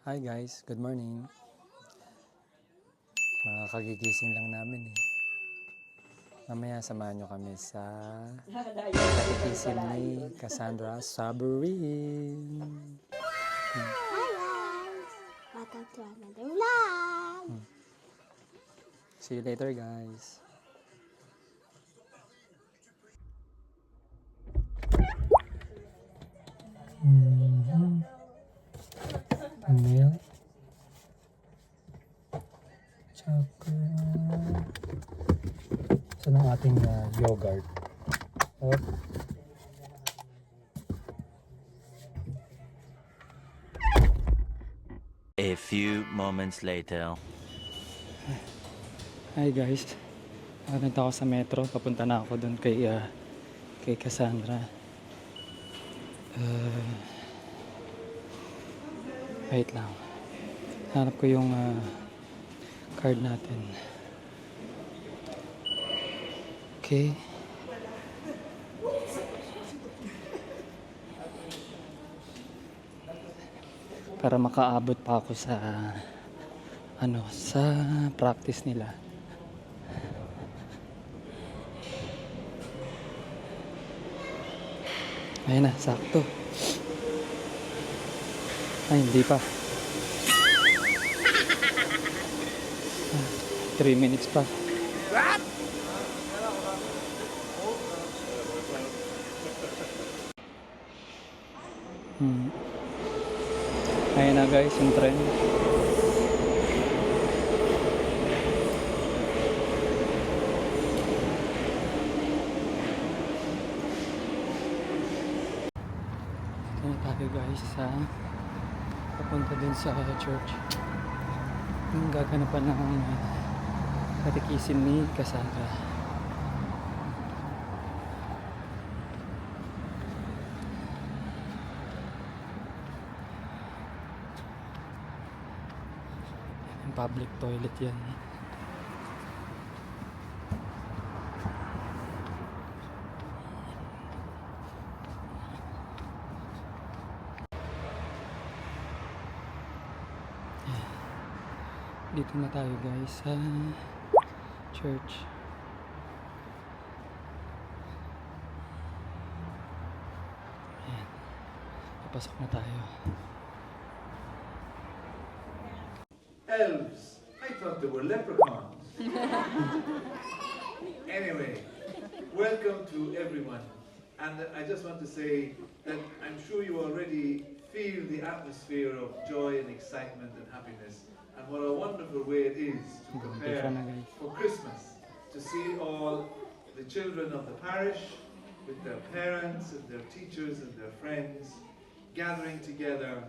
Hi guys, good morning. Kagigising lang namin eh. Mamaya samahan nyo kami sa katikisim ni Cassandra Sabarin. Hi guys! Welcome to another vlog! See you later guys. Milk. Tsaka saan ang ating yogurt? At A few moments later. hi guys. Nagpunta ako sa metro. Papunta na ako doon kay Cassandra. Wait lang. Hanap ko yung card natin. Okay. Para makaabot pa ako sa sa practice nila. Ayun na, sakto. Ay, hindi pa. 3 minutes pa. Ayun na guys, yung trend. Ito na tayo guys papunta din sa church. Yung gaganapan ng katikisim ni Cassandra. Public toilet yan. Dito na tayo guys sa church. Ayan. Papasok na tayo. Elves. I thought they were leprechauns. Anyway, welcome to everyone. And I just want to say that I'm sure you already feel the atmosphere of joy and excitement and happiness. And what a wonderful way it is to prepare for Christmas. To see all the children of the parish with their parents and their teachers and their friends gathering together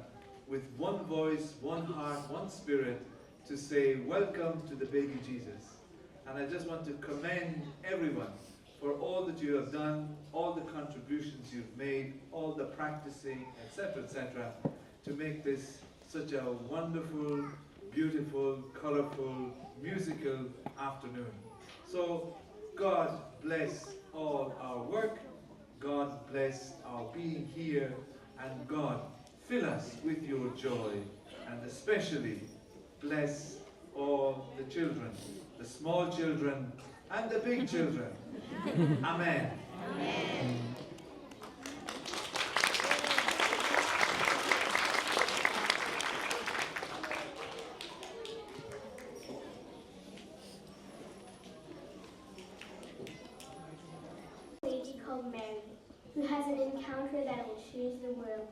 with one voice, one heart, one spirit to say welcome to the baby Jesus. And I just want to commend everyone for all that you have done, all the contributions you've made, all the practicing, etc., to make this such a wonderful, beautiful, colorful, musical afternoon. So God bless all our work, God bless our being here, and God fill us with your joy, and especially bless all the children, the small children and the big children. Amen. Amen. Lady called Mary, who has an encounter that will change the world.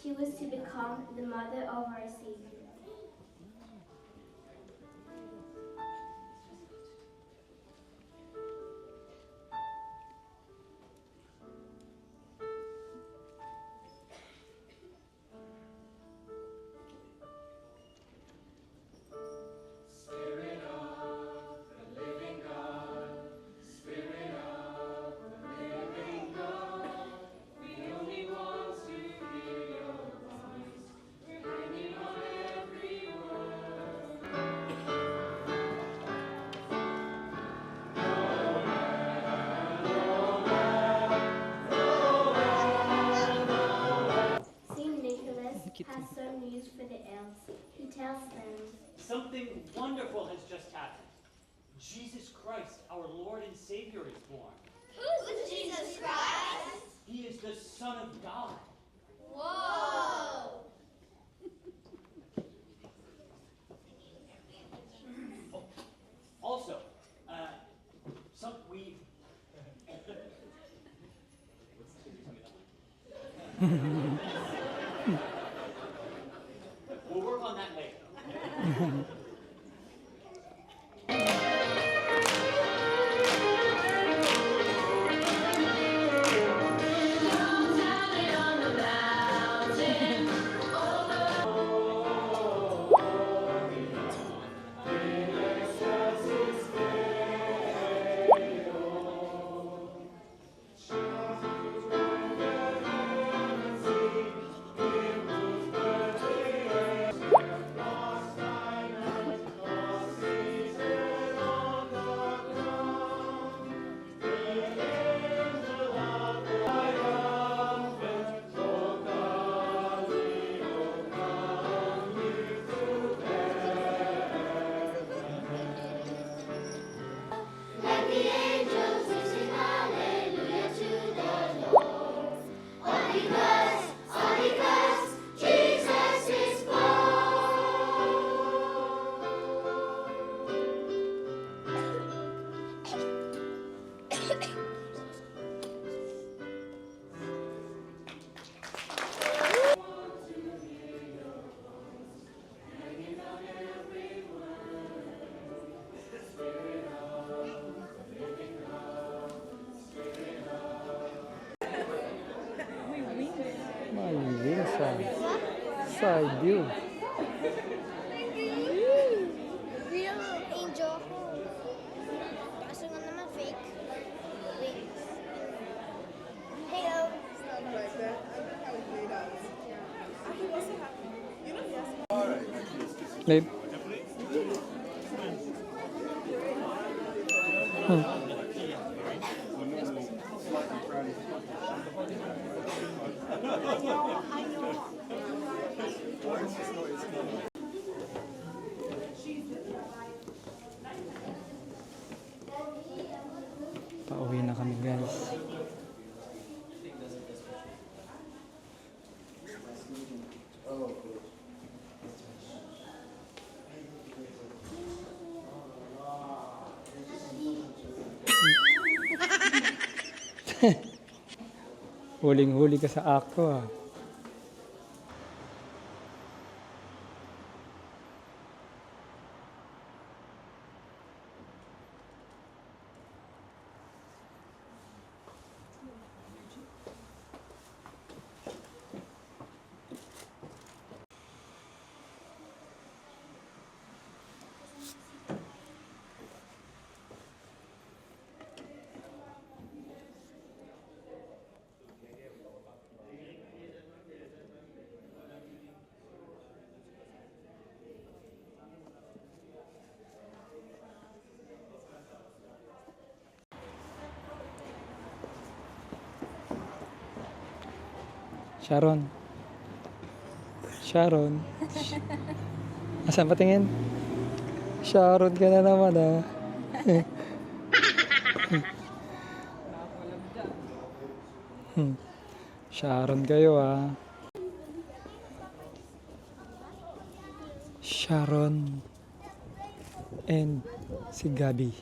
She was to become the mother of our Savior. tells them, Something wonderful has just happened. Jesus Christ, our Lord and Savior, is born. "Who's Jesus Christ?" He is the Son of God. Whoa! Oh, also, we. We'll work on that later. Let the angels sing hallelujah to the Lord. All because Jesus is born. May win sa side view. Real angel ako. Kaso nga naman fake. Wings. Hello. Babe. Pauwi na kami, guys. Huling-huli ka sa akto, ah. Sharon. Sharon. Asan patingin? Sharon ka na naman, ah. Sharon kayo, ah. Sharon and si Gabi.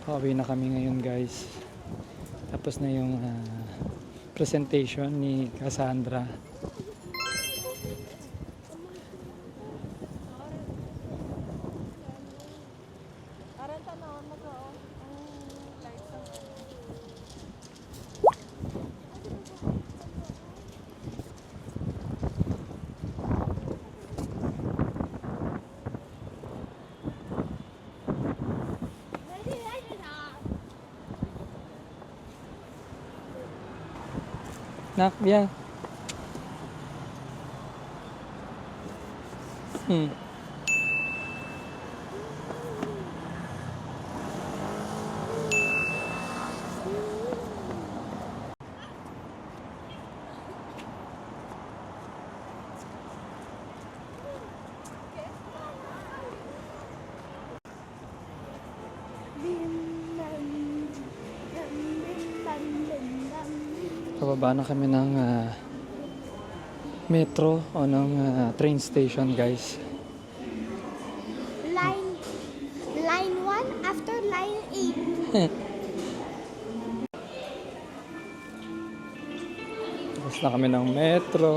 Pauwi na kami ngayon, guys. Tapos na yung presentation ni Cassandra. Nak, bien. Pababa na kami ng metro o ng train station, guys. Line 1 after line 8. Tapos na kami ng metro.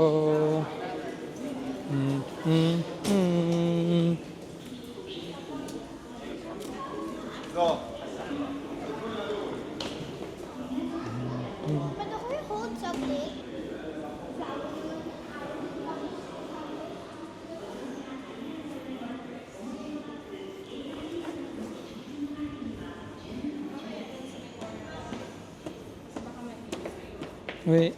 But ako yung hold something. Wait.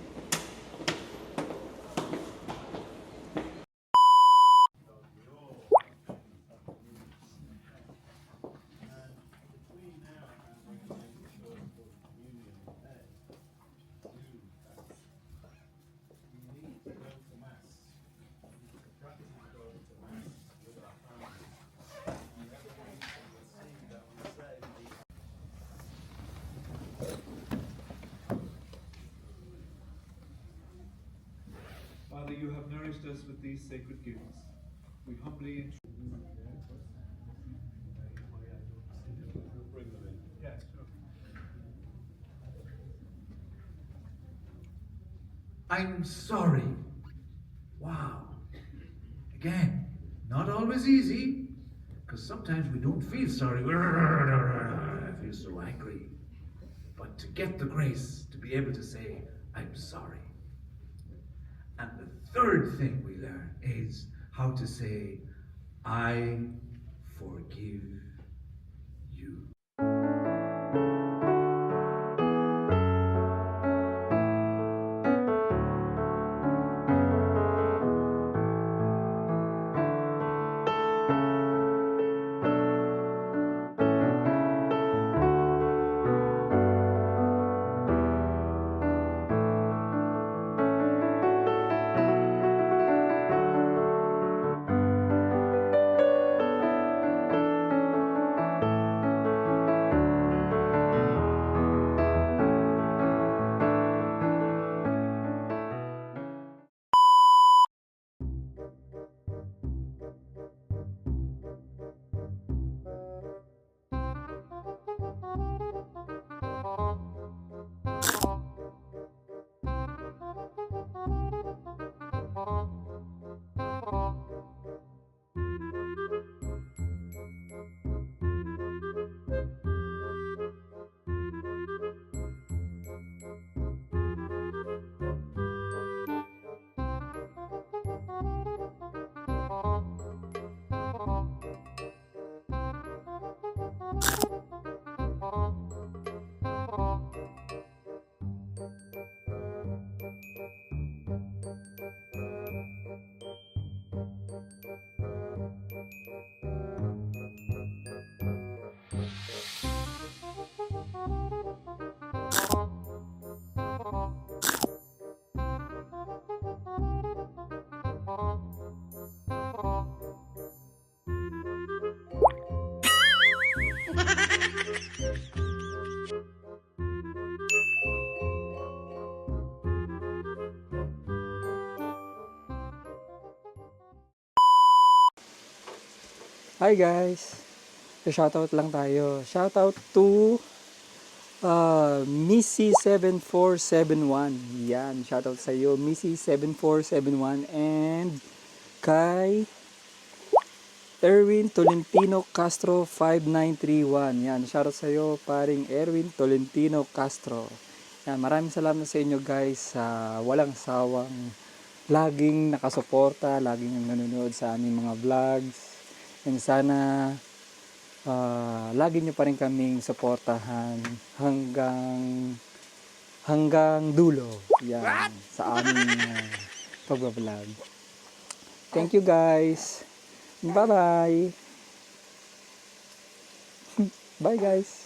Father, you have nourished us with these sacred gifts. We humbly I'm sorry. Wow. Again, not always easy, because sometimes we don't feel sorry. I feel so angry. But to get the grace to be able to say, I'm sorry. And the third thing we learn is how to say, I forgive you. Hi guys! Shoutout lang tayo. Shoutout to Missy7471. Yan, shoutout sa iyo, Missy7471. And kay Erwin Tolentino Castro 5931. Yan, shoutout sa iyo, paring Erwin Tolentino Castro. Yan, maraming salamat sa inyo guys sa walang sawang laging nakasuporta, laging nanonood sa aming mga vlogs. And sana lagi nyo pa rin kaming suportahan hanggang dulo. Yan, sa aming pag-vlog. Thank you guys. Bye-bye. Bye guys.